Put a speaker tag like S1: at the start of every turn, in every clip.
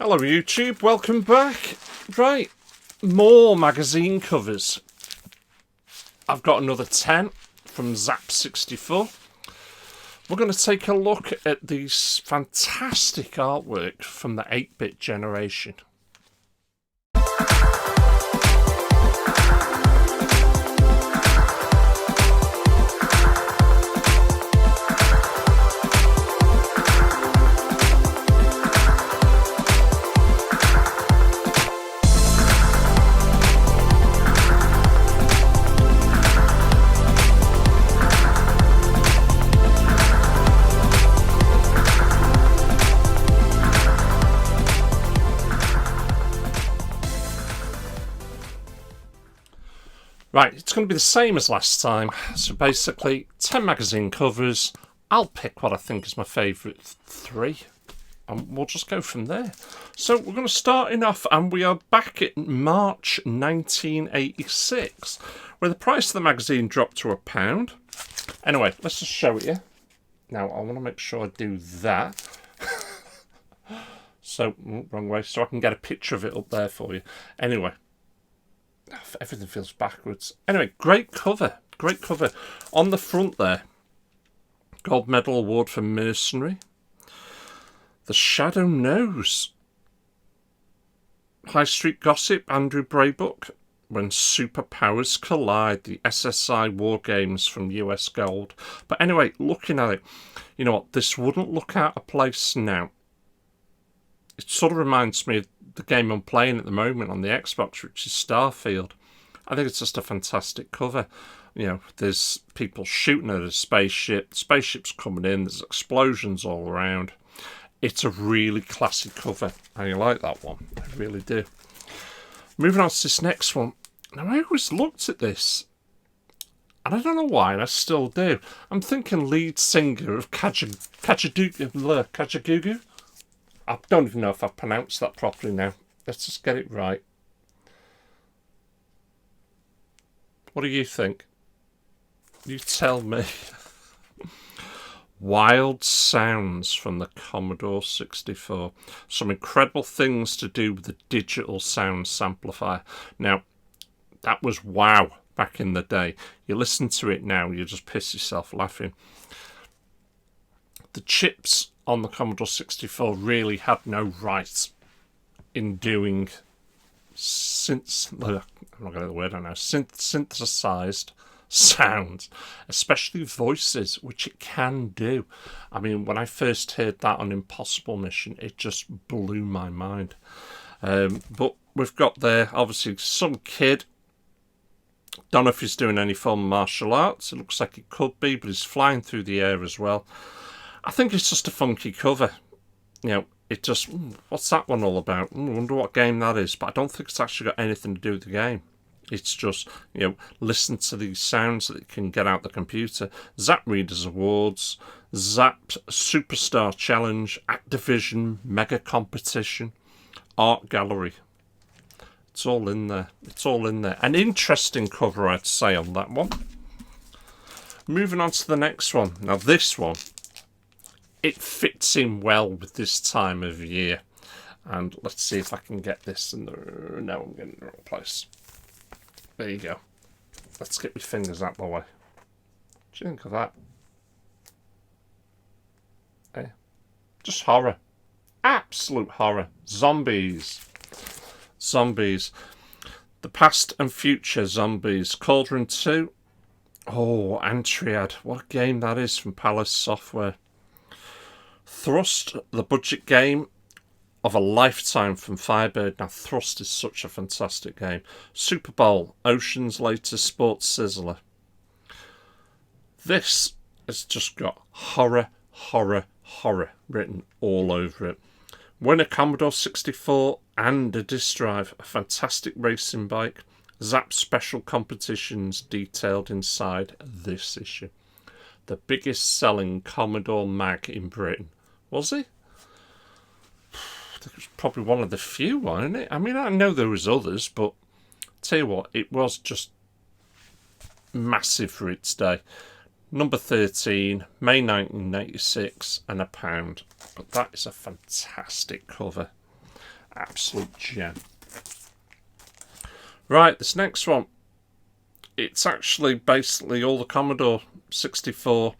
S1: Hello YouTube, welcome back. Right, more magazine covers. I've got another 10 from Zzap 64. We're going to take a look at these fantastic artwork from the 8-bit generation. Right, it's going to be the same as last time. So basically, 10 magazine covers. I'll pick what I think is my favourite 3. And we'll just go from there. So we're going to start off, and we are back in March 1986, where the price of the magazine dropped to £1. Anyway, let's just show it you. Now, I want to make sure I do that. So, wrong way, so I can get a picture of it up there for you. Anyway. Everything feels backwards. Anyway, great cover. Great cover. On the front there, Gold Medal Award for Mercenary. The Shadow Knows. High Street Gossip, Andrew Braybook. When Superpowers Collide, the SSI War Games from US Gold. But anyway, looking at it, you know what? This wouldn't look out of place now. It sort of reminds me of the game I'm playing at the moment on the Xbox, which is Starfield. I think it's just a fantastic cover. You know, there's people shooting at a spaceship, the spaceship's coming in, there's explosions all around. It's a really classy cover, and I like that one. I really do. Moving on to this next one. Now, I always looked at this, and I don't know why, and I still do. I'm thinking lead singer of Kajagoogoo. I don't even know if I've pronounced that properly now. Let's just get it right. What do you think? You tell me. Wild sounds from the Commodore 64. Some incredible things to do with the digital sound samplifier. Now, that was wow back in the day. You listen to it now, you just piss yourself laughing. The chips on the Commodore 64 really had no right in doing synthesized sounds, especially voices, which it can do. I mean, when I first heard that on Impossible Mission, it just blew my mind. But we've got there, obviously, some kid. Don't know if he's doing any form of martial arts. It looks like it could be, but he's flying through the air as well. I think it's just a funky cover. You know, it just, what's that one all about? I wonder what game that is. But I don't think it's actually got anything to do with the game. It's just, you know, listen to these sounds that it can get out the computer. Zzap Readers Awards, Zzap Superstar Challenge, Activision Mega Competition, Art Gallery. It's all in there. It's all in there. An interesting cover, I'd say, on that one. Moving on to the next one. Now, this one, it fits in well with this time of year. And let's see if I can get this in the... No, I'm getting in the wrong place. There you go. Let's get my fingers out of the way. What do you think of that? Eh? Just horror. Absolute horror. Zombies. Zombies. The Past and Future Zombies. Cauldron 2. Oh, Antriad. What a game that is from Palace Software. Thrust, the budget game of a lifetime from Firebird. Now, Thrust is such a fantastic game. Super Bowl, Ocean's latest sports sizzler. This has just got horror, horror, horror written all over it. Win a Commodore 64 and a disk drive. A fantastic racing bike. Zzap special competitions detailed inside this issue. The biggest selling Commodore mag in Britain. Was he? I think it was probably one of the few, wasn't it? I mean, I know there was others, but tell you what, it was just massive for its day. Number 13, May 1986, and £1. But that is a fantastic cover. absolute gem. Right, this next one. It's actually basically all the Commodore 64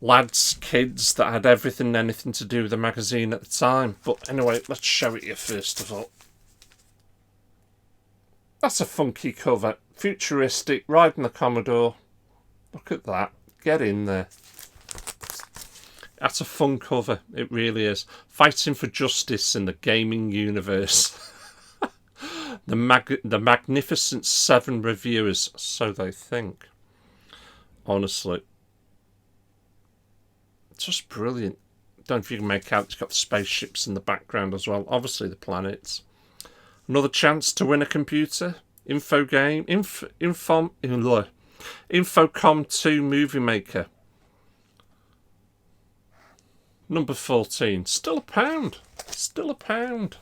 S1: lads, kids that had everything and anything to do with the magazine at the time. But anyway, let's show it you first of all. That's a funky cover. Futuristic, riding the Commodore. Look at that. Get in there. That's a fun cover. It really is. Fighting for justice in the gaming universe. The Magnificent Seven reviewers, so they think. Honestly. Just brilliant. Don't know if you can make out it's got the spaceships in the background as well. Obviously the planets. Another chance to win a computer. Infocom 2 Movie Maker. Number 14. Still £1. Still £1.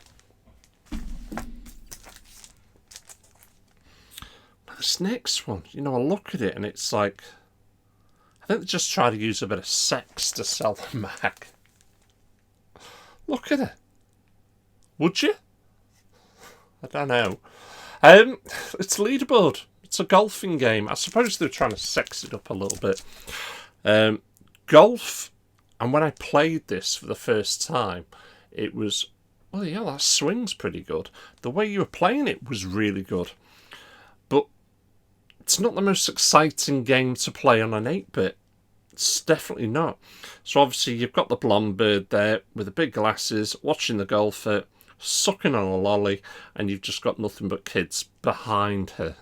S1: This next one, you know, I look at it and it's like, I think they just try to use a bit of sex to sell the Mac. Look at it. Would you? I don't know. It's Leaderboard. It's a golfing game. I suppose they're trying to sex it up a little bit. Golf, and when I played this for the first time, it was, well, yeah, that swing's pretty good. The way you were playing it was really good. But it's not the most exciting game to play on an 8-bit. It's definitely not. So obviously you've got the blonde bird there with the big glasses, watching the golfer, sucking on a lolly, and you've just got nothing but kids behind her.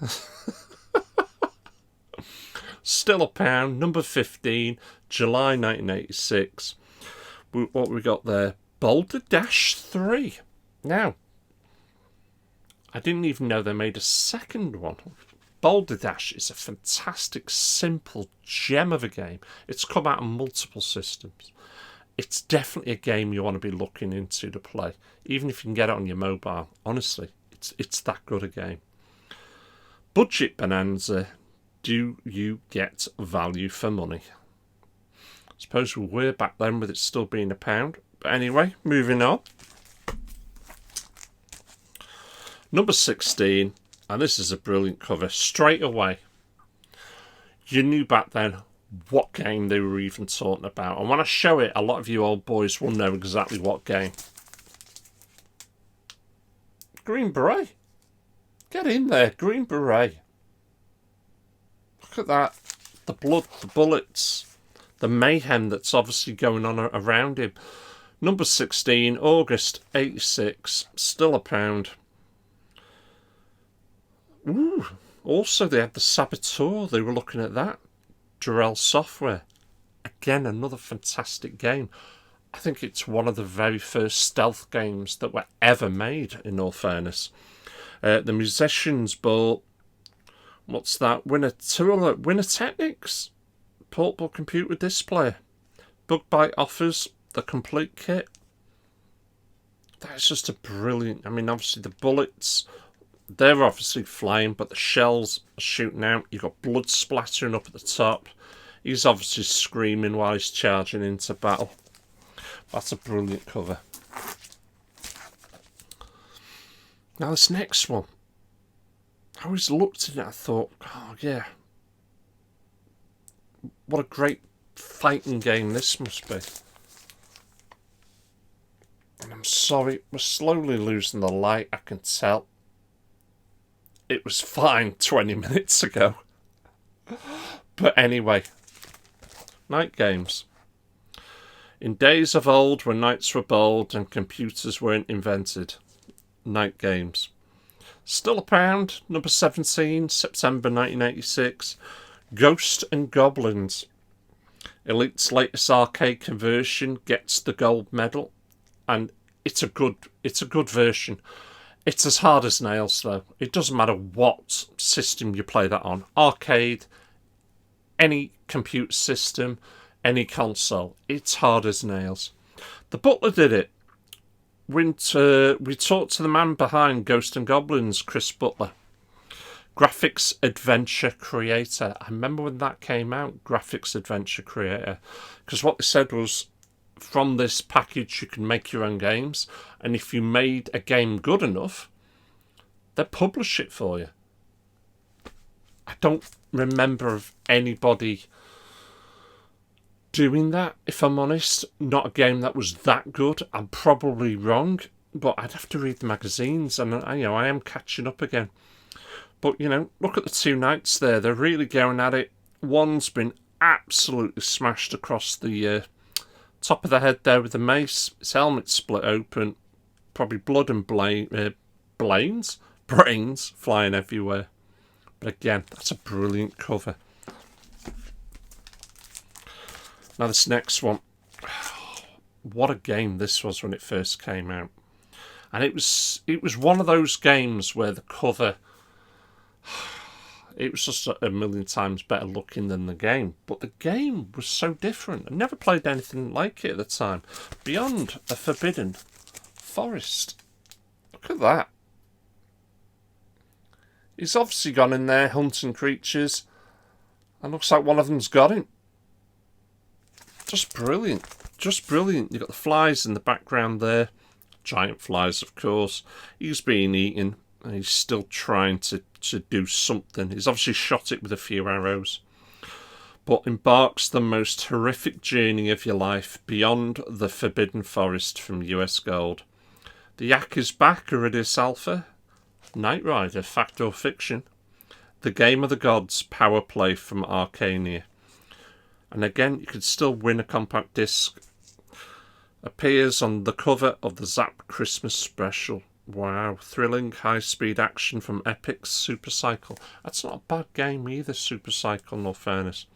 S1: Still £1. Number 15, July 1986. What we got there? Boulder Dash 3. Now, I didn't even know they made a second one. Boulder Dash is a fantastic, simple gem of a game. It's come out on multiple systems. It's definitely a game you want to be looking into to play, even if you can get it on your mobile. Honestly, it's that good a game. Budget Bonanza. Do you get value for money? I suppose we were back then with it still being £1. But anyway, moving on. Number 16. And this is a brilliant cover. Straight away, you knew back then what game they were even talking about. And when I show it, a lot of you old boys will know exactly what game. Green Beret. Get in there, Green Beret. Look at that. The blood, the bullets, the mayhem that's obviously going on around him. Number 16, August 86. Still £1. Ooh, also they had the Saboteur. They were looking at that. Durrell Software. Again, another fantastic game. I think it's one of the very first stealth games that were ever made, in all fairness. The Musicians Ball. What's that? Winner Technics. Portable computer display. Bug Bite offers the complete kit. That's just a brilliant... I mean, obviously the bullets... They're obviously flying, but the shells are shooting out. You've got blood splattering up at the top. He's obviously screaming while he's charging into battle. That's a brilliant cover. Now this next one. I always looked at it and I thought, oh yeah. What a great fighting game this must be. And I'm sorry, we're slowly losing the light, I can tell. It was fine 20 minutes ago. But anyway, night games. In days of old, when nights were bold and computers weren't invented. Night games. Still £1. Number 17, September 1986. Ghost and Goblins. Elite's latest arcade conversion gets the gold medal, and it's a good version. It's as hard as nails, though. It doesn't matter what system you play that on. Arcade, any computer system, any console. It's hard as nails. The Butler did it. We talked to the man behind Ghost and Goblins, Chris Butler. Graphics Adventure Creator. I remember when that came out, Graphics Adventure Creator. Because what they said was, from this package you can make your own games, and if you made a game good enough, they'll publish it for you. I don't remember of anybody doing that, if I'm honest. Not a game that was that good. I'm probably wrong, but I'd have to read the magazines, and I am catching up again. But look at the two knights there. They're really going at it. One's been absolutely smashed across the top of the head there with the mace. His helmet's split open. Probably blood and brains flying everywhere. But again, that's a brilliant cover. Now this next one, what a game this was when it first came out. And it was one of those games where the cover, it was just a million times better looking than the game. But the game was so different. I never played anything like it at the time. Beyond a Forbidden Forest. Look at that. He's obviously gone in there hunting creatures, and looks like one of them's got him. Just brilliant. Just brilliant. You've got the flies in the background there. Giant flies, of course. He's being eaten, and he's still trying to do something. He's obviously shot it with a few arrows. But embarks the most horrific journey of your life beyond the Forbidden Forest from US Gold. The Yak is back, Iridius Alpha. Knight Rider, fact or fiction. The Game of the Gods, power play from Arcania. And again, you could still win a compact disc. Appears on the cover of the Zzap Christmas special. Wow, thrilling high-speed action from Epic's Super Cycle. That's not a bad game either, Super Cycle, in all fairness.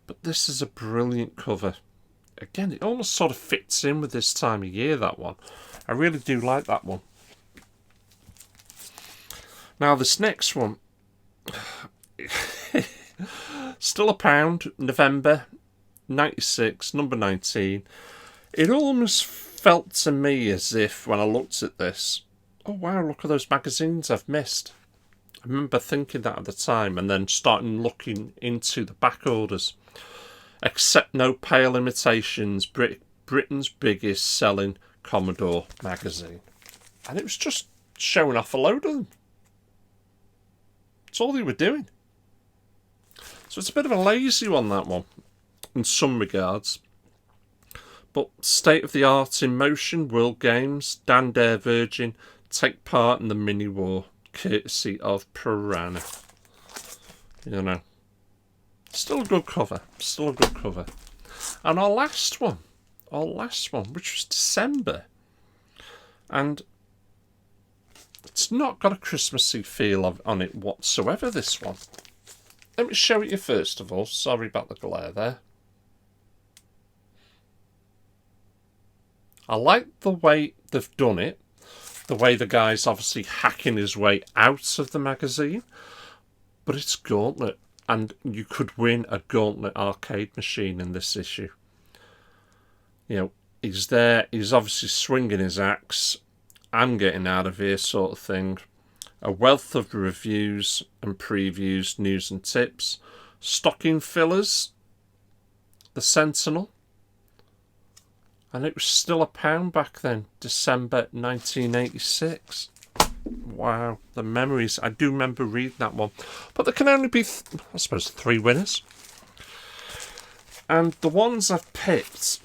S1: But this is a brilliant cover. Again, it almost sort of fits in with this time of year, that one. I really do like that one. Now, this next one, still £1, November 96, number 19. It almost felt to me as if, when I looked at this, oh wow, look at those magazines I've missed. I remember thinking that at the time, and then starting looking into the back orders. Accept No Pale Imitations, Britain's biggest selling Commodore magazine. And it was just showing off a load of them. That's all they were doing. So it's a bit of a lazy one, that one, in some regards. But state of the art in motion, World Games, Dan Dare Virgin, take part in the mini war, courtesy of Piranha. Still a good cover. Still a good cover. And our last one, which was December. And it's not got a Christmassy feel on it whatsoever, this one. Let me show it you first of all. Sorry about the glare there. I like the way they've done it. The way the guy's obviously hacking his way out of the magazine. But it's Gauntlet. And you could win a Gauntlet arcade machine in this issue. He's there. He's obviously swinging his axe. I'm getting out of here, sort of thing. A wealth of reviews and previews, news and tips. Stocking fillers. The Sentinel. And it was still £1 back then. December 1986. Wow, the memories. I do remember reading that one. But there can only be, I suppose, 3 winners. And the ones I've picked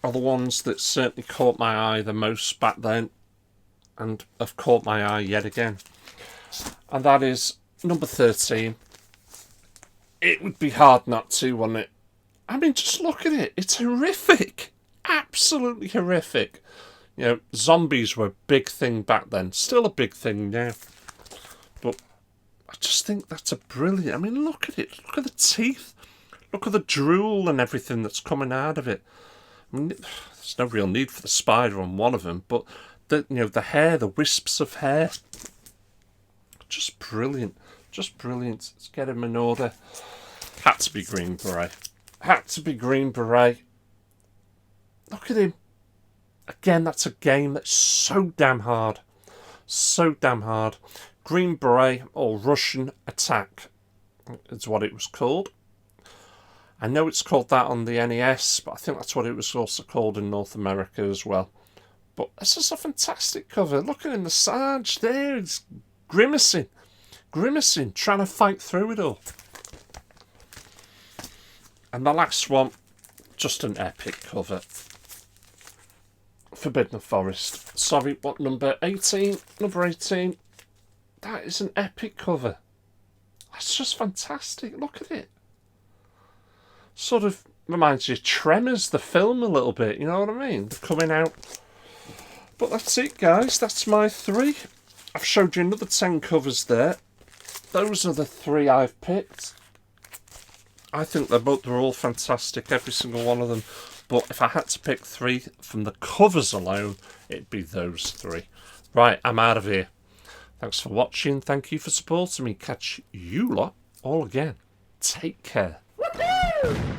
S1: are the ones that certainly caught my eye the most back then. And have caught my eye yet again. And that is number 13. It would be hard not to, wouldn't it? I mean, just look at it. It's horrific. Absolutely horrific. Zombies were a big thing back then. Still a big thing now. But I just think that's a brilliant... I mean, look at it. Look at the teeth. Look at the drool and everything that's coming out of it. I mean, there's no real need for the spider on one of them, but the hair, the wisps of hair, just brilliant. Just brilliant. Let's get him in order. Had to be Green Beret. Had to be Green Beret. Look at him. Again, that's a game that's so damn hard. So damn hard. Green Beret, or Russian Attack, is what it was called. I know it's called that on the NES, but I think that's what it was also called in North America as well. But this is a fantastic cover. Look at him, the Sarge there, he's grimacing, trying to fight through it all. And the last one, just an epic cover. Forbidden Forest. Sorry, what number? 18? Number 18. That is an epic cover. That's just fantastic. Look at it. Sort of reminds you of Tremors, the film, a little bit. You know what I mean? They're coming out. But that's it, guys. That's my 3. I've showed you another 10 covers there. Those are the 3 I've picked. I think they're all fantastic, every single one of them. But if I had to pick 3 from the covers alone, it'd be those 3. Right, I'm out of here. Thanks for watching. Thank you for supporting me. Catch you lot all again. Take care.
S2: Woohoo!